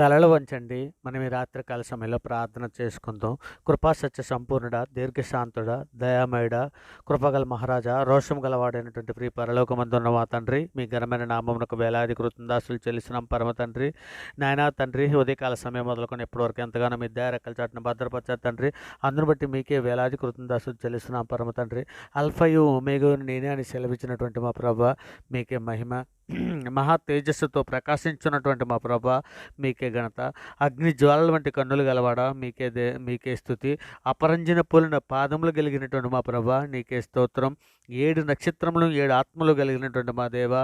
తలలు వంచండి. మనం ఈ రాత్రికాల సమయంలో ప్రార్థన చేసుకుందాం. కృపా సత్య సంపూర్ణుడా, దీర్ఘశాంతుడా, దయామయుడా, కృపగల మహారాజా, రోషము గలవాడైనటువంటి ప్రియ పరలోకమందున్న మా తండ్రి, మీ ఘనమైన నామమునకు వేలాది కృతజ్ఞతాస్తులు చెల్లిస్తున్నాం పరమ తండ్రి. నాయనా తండ్రి, ఉదయకాల సమయం మొదలుకొని ఇప్పటివరకు ఎంతగానో మీ దయ రెక్కల చాటున భద్రపరిచారు తండ్రి. అందును బట్టి మీకే వేలాది కృతజ్ఞతాస్తులు చెల్లిస్తున్నాం పరమ తండ్రి. అల్ఫయు ఒమేగాను నేనే అని సెలవిచ్చినటువంటి మా ప్రభా, మీకే మహిమ. మహా తేజస్సుతో ప్రకాశించున్నటువంటి మా ప్రభా, మీకే ఘనత. అగ్ని జ్వాలల వంటి కన్నులు గలవాడా, మీకే స్తుతి. అపరంజిన పోలిన పాదములు కలిగినటువంటి మా ప్రభా, నీకే స్తోత్రం. 7 నక్షత్రములు 7 ఆత్మలు కలిగినటువంటి మా దేవ,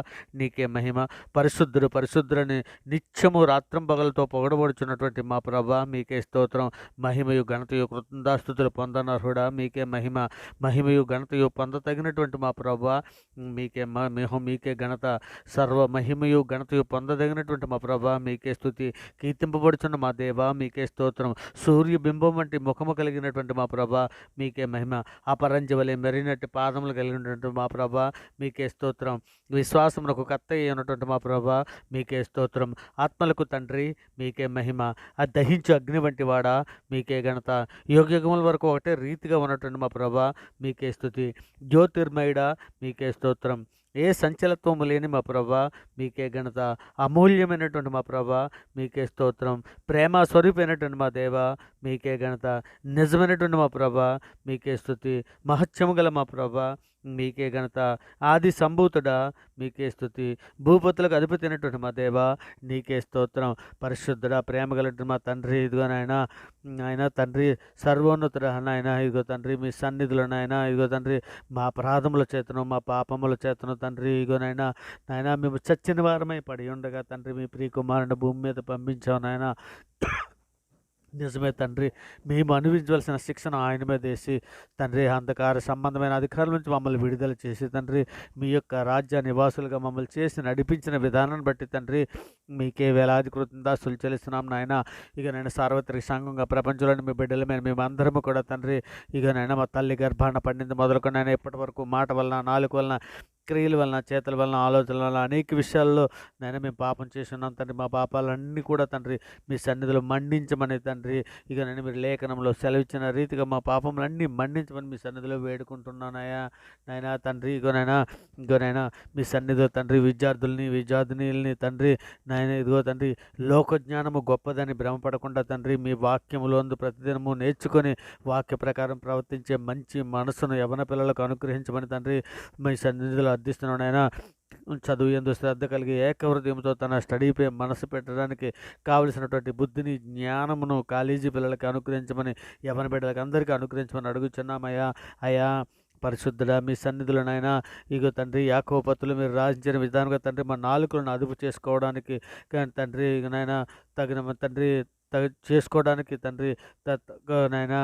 నీకే మహిమ. పరిశుద్ధుడు పరిశుద్ధులని నిత్యము రాత్రింపగలతో పొగడబడుచున్నటువంటి మా ప్రభా, మీకే స్తోత్రం. మహిమయు ఘనతయు కృతజ్ఞతాస్తుతులు పొందనర్హుడా, మీకే మహిమ. మహిమయు ఘనతయు పొందతగినటువంటి మా ప్రభా, మీకే ఘనత. సర్వ మహిమయు ఘనతయు పొందదగినటువంటి మా ప్రభా, మీకే స్తుతి. కీర్తింపబడుచున్న మా దేవ, మీకే స్తోత్రం. సూర్యబింబం వంటి ముఖము కలిగినటువంటి మా ప్రభా, మీకే మహిమ. అపరంజి వలె మెరినట్టి పాదములు కలిగినటువంటి మా ప్రభా, మీకే స్తోత్రం. విశ్వాసమునకు కత్త అయినటువంటి మా ప్రభా, మీకే స్తోత్రం. ఆత్మలకు తండ్రి, మీకే మహిమ. ఆ దహించు అగ్ని వంటి వాడా, మీకే ఘనత. యుగయుగముల వరకు ఒకటే రీతిగా ఉన్నటువంటి మా ప్రభా, మీకే స్తుతి. జ్యోతిర్మయుడా, మీకే స్తోత్రం. ఏ సంచలత్వము లేని మా ప్రభా, మీకే ఘనత. అమూల్యమైనటువంటి మా ప్రభా, మీకే స్తోత్రం. ప్రేమ స్వరూపమైనటువంటి మా దేవ, మీకే ఘనత. నిజమైనటువంటి మా ప్రభా, మీకే స్తుతి. మహత్యము గల మా ప్రభా, మీకే ఘనత. ఆది సంభూతుడా, మీకే స్తుతి. భూపతులకు అధిపతి అయినటువంటి మా దేవ, నీకే స్తోత్రం. పరిశుద్ధుడా, ప్రేమ గలటువంటి మా తండ్రి, ఇదిగో నాయన తండ్రి, సర్వోన్నతుడా నాయన, ఇదిగో తండ్రి, మీ సన్నిధిలో నాయన, ఇదిగో తండ్రి, మా అపరాధముల చేతను మా పాపముల చేతను తండ్రి, ఇదిగో నాయన మేము చచ్చిన వారమై పడి ఉండగా తండ్రి, మీ ప్రియ కుమారుని భూమి మీద పంపించావు నాయన. నిజమే తండ్రి, మేము అనుభవించవలసిన శిక్షను ఆయన మీద వేసి తండ్రి, అంధకార సంబంధమైన అధికారుల నుంచి మమ్మల్ని విడుదల చేసి తండ్రి, మీ యొక్క రాజ్య నివాసులుగా మమ్మల్ని చేసి నడిపించిన విధానాన్ని బట్టి తండ్రి, మీకే వేలాది కృతజ్ఞతాస్తులు చెల్లిస్తున్నాం నాయన. ఇక నేను సార్వత్రిక సంఘంగా ప్రపంచంలోని మీ బిడ్డల మీద మేమందరము కూడా తండ్రి, ఇక నేను మా తల్లి గర్భాన పండింది మొదలుకొని నేను ఇప్పటి వరకు మాట వలన, నాలుగు వలన, క్రియల వలన, చేతుల వలన, ఆలోచనల వలన అనేక విషయాల్లో నేను మేము పాపం చేస్తున్నాం తండ్రి. మా పాపాలన్నీ కూడా తండ్రి, మీ సన్నిధిలో మండించమని తండ్రి, ఇక నేను మీరు లేఖనంలో సెలవిచ్చిన రీతిగా మా పాపములన్నీ మండించమని మీ సన్నిధిలో వేడుకుంటున్నానయా నాయనా తండ్రి. ఇగోనైనా మీ సన్నిధిలో తండ్రి, విద్యార్థినిల్ని తండ్రి, నాయన ఇదిగో తండ్రి, లోకజ్ఞానము గొప్పదని భ్రమపడకుండా తండ్రి, మీ వాక్యములోందు ప్రతిదినము నేర్చుకొని వాక్య ప్రకారం ప్రవర్తించే మంచి మనసును యవన పిల్లలకు అనుగ్రహించమని తండ్రి, మీ సన్నిధిలో అర్థిస్తున్నాను నాయన. చదువు ఎందు శ్రద్ధ కలిగి ఏకహృదయంతో తన స్టడీపై మనసు పెట్టడానికి కావలసినటువంటి బుద్ధిని, జ్ఞానమును కాలేజీ పిల్లలకి అనుగ్రహించమని, యవన బిడ్డలకు అందరికీ అనుగ్రహించమని అడుగుచున్నామయ్యా. అయ్యా పరిశుద్ధుడా, మీ సన్నిధులనైనా ఇగో తండ్రి, యాకోబు పత్రులు మీరు రాసించిన విధానంగా తండ్రి, మా నాలుకలను అదుపు చేసుకోవడానికి కానీ తండ్రి, ఇక నాయన తగిన తండ్రి చేసుకోవడానికి తండ్రి, నాయన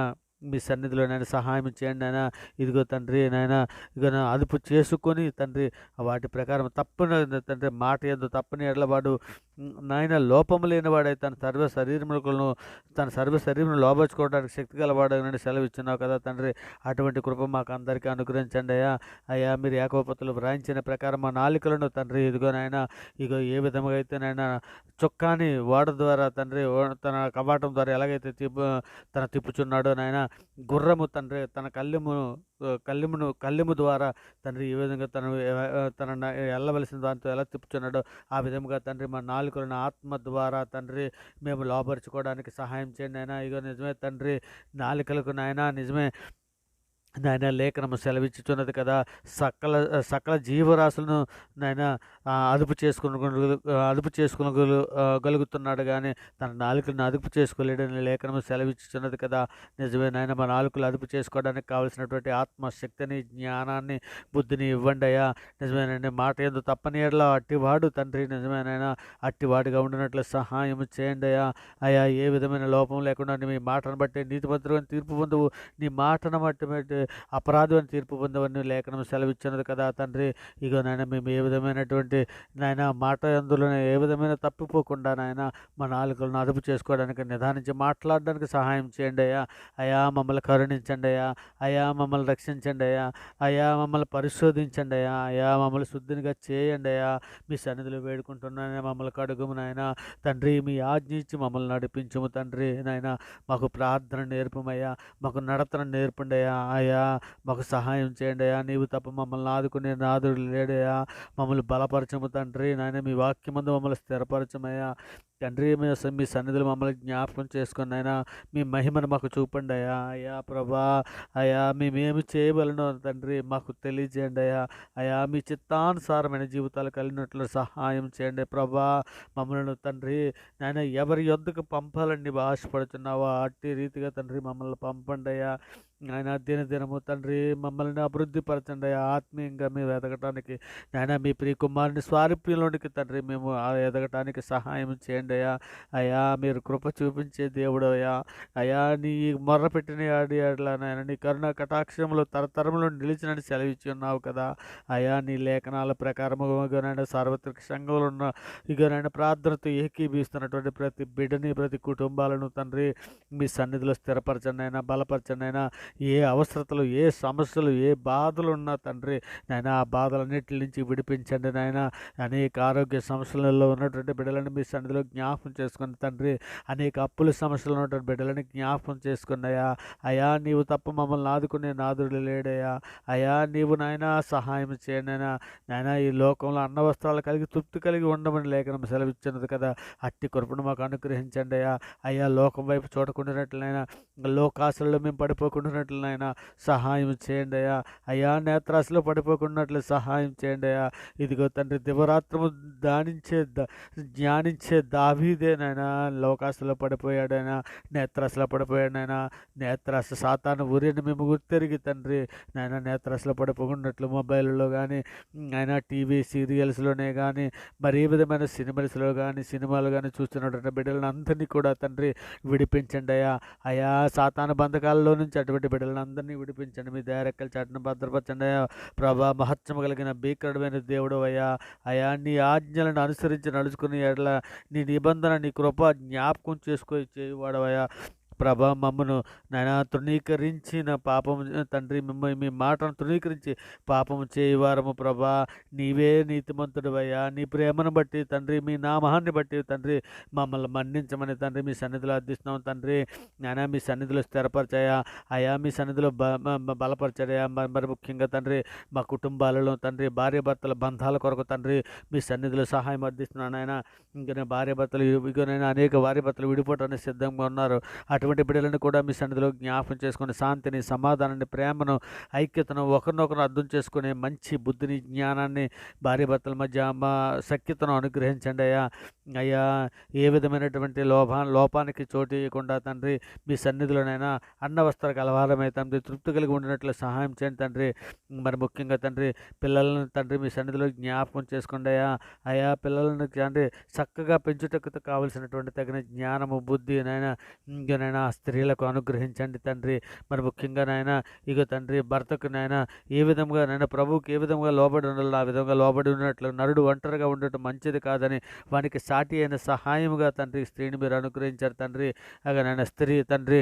మీ సన్నిధిలో నాయన సహాయం చేయండి నాయన. ఇదిగో తండ్రి నాయన, ఇక అదుపు చేసుకొని తండ్రి, వాటి ప్రకారం తప్పని తండ్రి, మాట ఎందు తప్పని ఎడలవాడు నాయన లోపము లేనివాడై తన సర్వ శరీరమును లోబర్చుకోవడానికి శక్తి గలవాడని సెలవు ఇచ్చున్నావు కదా తండ్రి. అటువంటి కృప మాకు అందరికీ అనుగ్రహించండి అయ్యా. మీరు యాకోబు పత్రులు వ్రాయించిన ప్రకారం మా నాలుకలను తండ్రి, ఇదిగో నాయన, ఇగో ఏ విధంగా అయితే నాయన చొక్కాని ఓడ ద్వారా తండ్రి, తన కవాటం ద్వారా ఎలాగైతే తిప్పుచున్నాడో నాయన, గుర్రము తండ్రి తన కళ్ళెము ద్వారా తండ్రి ఈ విధంగా తన వెళ్ళవలసిన దాంతో ఎలా తిప్పుచున్నాడో ఆ విధంగా తండ్రి, మా నాలుకలను ఆత్మ ద్వారా తండ్రి మేము లోపరుచుకోవడానికి సహాయం చేయండి నాయన. ఇగో నిజమే తండ్రి, నాలుకలకు నాయన నిజమే నాయన లేఖనము సెలవిచ్చుచున్నది కదా, సకల జీవరాశులను నాయన అదుపు చేసుకునగలుగుతున్నాడు కానీ తన నాలుకలను అదుపు చేసుకోలేడని లేఖనము సెలవిచ్చుచున్నది కదా. నిజమే నాయన, మా నాలుకలు అదుపు చేసుకోవడానికి కావలసినటువంటి ఆత్మశక్తిని, జ్ఞానాన్ని, బుద్ధిని ఇవ్వండి అయ్యా. నిజమేనండి, మాట ఎందు తప్పని ఎడల అట్టివాడు తండ్రి, నిజమేనైనా అట్టివాడిగా ఉండినట్లు సహాయం చేయండి అయ్యా. ఏ విధమైన లోపం లేకుండా మీ మాటను బట్టి నీతిమంతులను తీర్పు పొందువు, నీ మాటను బట్టి అపరాధం అని తీర్పు పొందవని లేఖనం సెలవిచ్చినది కదా తండ్రి. ఇగో నాయన మేము ఏ విధమైనటువంటి నాయన మాట అందులో ఏ విధమైన తప్పిపోకుండా నాయన మా నాలుకలను అదుపు చేసుకోవడానికి నిదానించి మాట్లాడడానికి సహాయం చేయండి అయ్యా. అయా మమ్మల్ని కరుణించండి అయ్యా. అయా మమ్మల్ని రక్షించండి అయ్యా. అయా మమ్మల్ని పరిశోధించండి అయ్యా. అయా మమ్మల్ని శుద్ధినిగా చేయండి అయ్యా. మీ సన్నిధిలో వేడుకుంటున్నాను, మమ్మల్ని కడుగుము నాయన తండ్రి. మీ ఆజ్ఞ ఇచ్చి మమ్మల్ని నడిపించుము తండ్రి. నాయన మాకు ప్రార్థన నేర్పమయ్యా, మాకు నడతను నేర్పండి అయ్యా. అయ్యా మాకు సహాయం చేయండి అయ్యా. నీవు తప్ప మమ్మల్ని ఆదుకునే నాదుడు లేడయ్యా. మమ్మల్ని బలపరచము తండ్రి. నాయన మీ వాక్యమందు మమ్మల్ని స్థిరపరచమయ్యా తండ్రి. మీ సన్నిధిలో మమ్మల్ని జ్ఞాపకం చేసుకుని అయినా మీ మహిమను మాకు చూపండి అయ్యా. అయ్యా ప్రభా, అయ్యా మేమేమి చేయవలనో తండ్రి మాకు తెలియజేయండి అయ్యా. అయ్యా మీ చిత్తానుసారమైన జీవితాలు కలిగినట్లు సహాయం చేయండి ప్రభా. మమ్మల్ని తండ్రి నాయన ఎవరి యొద్దకు పంపాలని నీవు ఆశపడుతున్నావో అట్టి రీతిగా తండ్రి మమ్మల్ని పంపండి అయ్యా. ఆయన దినదినము తండ్రి మమ్మల్ని అభివృద్ధి పరచండి అయ్యా. ఆత్మీయంగా మేము ఎదగటానికి నాయన మీ ప్రియ కుమారుని స్వారూప్యంలోనికి తండ్రి మేము ఎదగటానికి సహాయం చేయండి అయ్యా. అయ్యా మీరు కృప చూపించే దేవుడు అయ్యా. అయ్యా నీ మొర్ర పెట్టిన ఆడియాడలా నాయన నీ కరుణ కటాక్షములు తరతరములు నిలిచినని సెలవిచ్చి ఉన్నావు కదా అయ్యా. నీ లేఖనాల ప్రకారముగానైనా సార్వత్రిక సంఘంలో ఉన్న ఇగనైనా ప్రార్థనతో ఏకీభవిస్తున్నటువంటి ప్రతి బిడ్డని ప్రతి కుటుంబాలను తండ్రి మీ సన్నిధిలో స్థిరపరచండి అయినా, బలపరచండి అయినా. ఏ అవసరతలు, ఏ సమస్యలు, ఏ బాధలు ఉన్నా తండ్రి నాయన ఆ బాధలన్నిటి నుంచి విడిపించండి నాయన. అనేక ఆరోగ్య సమస్యలలో ఉన్నటువంటి బిడ్డలను మీ సన్నిధిలో జ్ఞాపకం చేసుకుని తండ్రి, అనేక అప్పుల సమస్యలు ఉన్నటువంటి బిడ్డలని జ్ఞాపకం చేసుకున్నాయా. అయా నీవు తప్ప మమ్మల్ని ఆదుకునే నాదుడు లేడయ్యా. అయా నీవు నాయన సహాయం చేయండి నాయన. ఈ లోకంలో అన్న వస్త్రాలు కలిగి తృప్తి కలిగి ఉండమని లేఖనం సెలవిచ్చినది కదా. అట్టి కృపను మాకు అనుగ్రహించండి అయ్యా. అయ్యా లోకం వైపు చూడకుండానట్లయినా, లోకాశల్లో మేము పడిపోకుండానట్లయినా సహాయం చేయండి అయ్యా. అయ్యా నేత్రాశలో పడిపోకున్నట్లు సహాయం చేయండి అయ్యా. ఇదిగో తండ్రి దివరాత్రము ధ్యానించే దావీదేనైనా లోకాశలో పడిపోయాడైనా, నేత్రాశలో పడిపోయాడైనా. నేత్రాశ సాతాను ఊరిని మేము గుర్తెరిగి తండ్రి నాయన నేత్రాశలో పడిపోకున్నట్లు మొబైల్లో కానీ ఆయన టీవీ సీరియల్స్లోనే కానీ మరి ఏ విధమైన సినిమాలు కానీ చూస్తున్నటువంటి బిడ్డలను అందరినీ కూడా తండ్రి విడిపించండి అయ్యా. అయా సాతాను బంధకాలలో నుంచి అటువంటి బిడ్డలను అందరినీ విడిపించండి. మీ దయారెక్కల చాటును భద్రపరచండి అయ్యా. ప్రభా మహత్యము కలిగిన భీకరమైన దేవుడు అయ్యా. అయా నీ ఆజ్ఞలను అనుసరించి నడుచుకుని ఎడల నీ నిబంధన నీ కృప జ్ఞాపకం చేసుకొని చేయవాడవయ్యా. ప్రభా మమ్మను నాయన తృణీకరించిన పాపము తండ్రి మీ మాటను తృణీకరించి పాపము చేయవారము ప్రభా. నీవే నీతిమంతుడివయ్యా. నీ ప్రేమను బట్టి తండ్రి, మీ నామాన్ని బట్టి తండ్రి మమ్మల్ని మన్నించమని తండ్రి మీ సన్నిధిలో అర్థిస్తున్నాం తండ్రి. నాయన మీ సన్నిధిలో స్థిరపరచాయా. అయా మీ సన్నిధిలో బలపరచాయా. మరి ముఖ్యంగా తండ్రి మా కుటుంబాలలో తండ్రి భార్య భర్తల బంధాల కొరకు తండ్రి మీ సన్నిధిలో సహాయం అర్థిస్తున్నాను ఆయన. ఇంకా భార్య భర్తలు ఇగోనైనా అనేక భార్య భర్తలు విడిపోవటానికి సిద్ధంగా ఉన్నారు. అటువంటి బిడ్డలను కూడా మీ సన్నిధిలో జ్ఞాపకం చేసుకుని శాంతిని, సమాధానాన్ని, ప్రేమను, ఐక్యతను, ఒకరినొకరు అర్థం చేసుకునే మంచి బుద్ధిని, జ్ఞానాన్ని భార్య భర్తల మధ్య సఖ్యతను అనుగ్రహించండి అయ్యా. అయ్యా ఏ విధమైనటువంటి లోపానికి చోటు ఇవ్వకుండా తండ్రి మీ సన్నిధిలోనైనా అన్న వస్త్ర కలవారమై తండ్రి తృప్తి కలిగి ఉండినట్లు సహాయం చేయండి తండ్రి. మరి ముఖ్యంగా తండ్రి పిల్లలను తండ్రి మీ సన్నిధిలో జ్ఞాపకం చేసుకోండి అయ్యా. అయా పిల్లలను తండ్రి చక్కగా పెంచుటకు కావలసినటువంటి తగిన జ్ఞానము, బుద్ధి నాయన స్త్రీలకు అనుగ్రహించండి తండ్రి. మరి ముఖ్యంగా నాయన ఇక తండ్రి భర్తకు నాయన ఏ విధంగా నాయన ప్రభువుకి ఏ విధంగా లోబడి ఉండాలి ఆ విధంగా లోబడి ఉన్నట్లు, నరుడు ఒంటరిగా ఉండటం మంచిది కాదని వానికి సాటి అయిన సహాయముగా తండ్రి స్త్రీని మీరు అనుగ్రహించారు తండ్రి. అగా నాయన స్త్రీ తండ్రి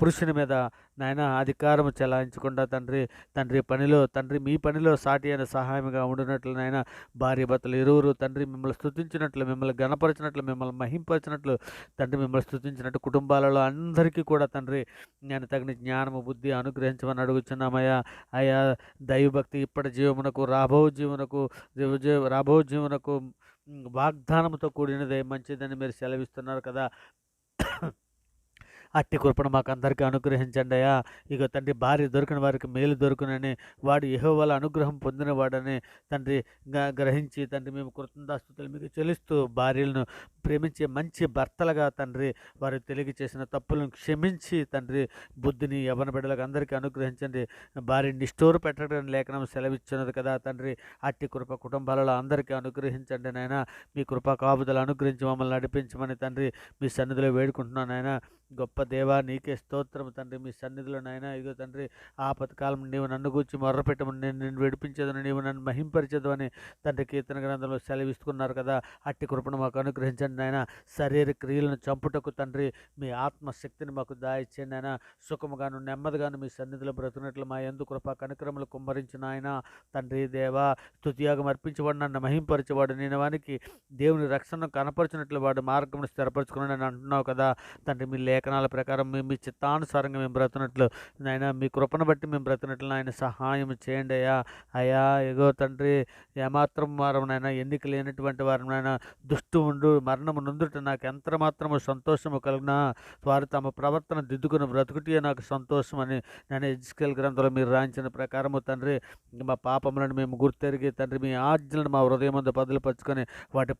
పురుషుని మీద నాయన అధికారం చెలాయించకుండా తండ్రి పనిలో తండ్రి మీ పనిలో సాటి అయిన సహాయముగా ఉండినట్లు నాయన భార్య భర్తలు ఇరువురు తండ్రి మిమ్మల్ని స్తుతించినట్లు, మిమ్మల్ని గణపరిచినట్లు, మిమ్మల్ని మహింపరిచినట్లు తండ్రి మిమ్మల్ని స్తుతించినట్టు కుటుంబాలలో అందరికీ కూడా తండ్రి నేను తగిన జ్ఞానము, బుద్ధి అనుగ్రహించమని అడుగుచున్నామయ్యా. అయ్యా దైవభక్తి ఇప్పటి జీవమునకు రాబో జీవనకు వాగ్దానంతో కూడినదే మంచిదని మీరు సెలవిస్తున్నారు కదా. అట్టి కృపను మాకు అందరికీ అనుగ్రహించండి అయ్యా. ఇక తండ్రి భార్య దొరికిన వారికి మేలు దొరుకునని, వాడు యెహోవాల అనుగ్రహం పొందినవాడని తండ్రి గ్రహించి తండ్రి మేము కృతజ్ఞతాస్తుతులు మీకు చెల్లిస్తూ భార్యలను ప్రేమించే మంచి భర్తలుగా తండ్రి వారు తెలియ చేసిన తప్పులను క్షమించి తండ్రి బుద్ధిని యవ్వన బిడ్డలకు అందరికీ అనుగ్రహించండి. భార్యని నిష్ఠూర పెట్టడం లేఖనం సెలవిచ్చినది కదా తండ్రి, అట్టి కృప కుటుంబాలలో అందరికీ అనుగ్రహించండి నాయన. మీ కృపా కాపుదలు అనుగ్రహించి మమ్మల్ని నడిపించమని తండ్రి మీ సన్నిధిలో వేడుకుంటున్నాను నాయన. గొప్ప దేవా నీకే స్తోత్రం తండ్రి. మీ సన్నిధిలో నాయన ఇదిగో తండ్రి ఆపత్కాలం నీవు నన్ను గూర్చి మొర్రపెట్టమని నేను నిన్ను విడిపించేదని, నీవు నన్ను మహింపరిచేదు అని తండ్రి కీర్తన గ్రంథంలో సెలవిస్తున్నారు కదా. అట్టి కృపను మాకు అనుగ్రహించండి నాయన. శరీర క్రియలను చంపుటకు తండ్రి మీ ఆత్మశక్తిని మాకు దాయిచ్చండి నాయన. సుఖముగాను నెమ్మదిగాను మీ సన్నిధిలో బ్రతుకున్నట్లు మా యందు కృపా కనికరములు కుమ్మరించిన ఆయన తండ్రి దేవా. స్తుతియాగం అర్పించేవాడు, నన్ను మహింపరిచేవాడు, నేను వానికి దేవుని రక్షణను కనపరిచినట్లు వాడు మార్గమును స్థిరపరచుకున్నాడు అని అంటున్నావు కదా తండ్రి. మీ లేఖనాల ప్రకారం మీ చిత్తానుసారంగా మేము బ్రతుకున్నట్లు నాయన, మీ కృపను బట్టి మేము బ్రతుకున్నట్లు నాయన సహాయం చేయండి అయ్యా. అయ్యా ఎగో తండ్రి ఏమాత్రం వారం నాయన ఎన్నిక లేనటువంటి వారు నాయన దుష్టు ఉండు మరణము నుందుట నాకు ఎంత మాత్రము సంతోషము కలిగిన వారు తమ ప్రవర్తన దిద్దుకుని బ్రతుకుటే నాకు సంతోషం అని నేను ఎజ్కేల్ గ్రంథంలో మీరు రాయించిన ప్రకారము తండ్రి మా పాపములను మేము గుర్తెరిగి తండ్రి మీ ఆజ్ఞలను మా హృదయం ముందు పదులుపరుచుకొని వాటి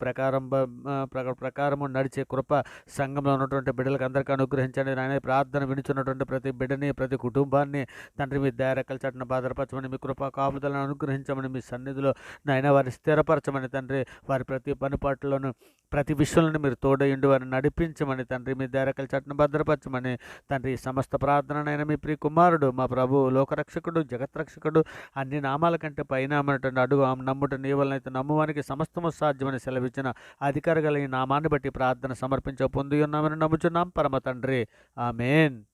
ప్రకారము నడిచే కృప సంఘంలో ఉన్నటువంటి బిడ్డలకు అందరికీ అనుగ్రహించండి నాయన. ప్రార్థన వినిచున్నటువంటి ప్రతి బిడ్డని ప్రతి కుటుంబాన్ని తండ్రి మీ దయారెక్కల చాటున భద్రపరచమని, మీ కృపా కాపుదలను అనుగ్రహించమని, మీ సన్నిధిలో నాయన వారిని స్థిరపరచమని తండ్రి. వారి ప్రతి పనిపాట్లోనూ ప్రతి విషయంలోనూ మీరు తోడయుండి వారిని నడిపించమని తండ్రి. మీ దయారెక్కల చాటున భద్రపరచమని తండ్రి. సమస్త ప్రార్థననైనా మీ ప్రియ కుమారుడు మా ప్రభు లోకరక్షకుడు జగత్రక్షకుడు అన్ని నామాల కంటే పైనామనటువంటి అడుగు నమ్ముట నీ వలనైతే నమ్మువానికి సమస్తము సాధ్యమని సెలవిచ్చిన అధికారి గల ఈ నామాన్ని బట్టి ప్రార్థన సమర్పించ పొంది ఉన్నామని నమ్ముచున్నాం పరమ తండ్రి. ఆమేన్.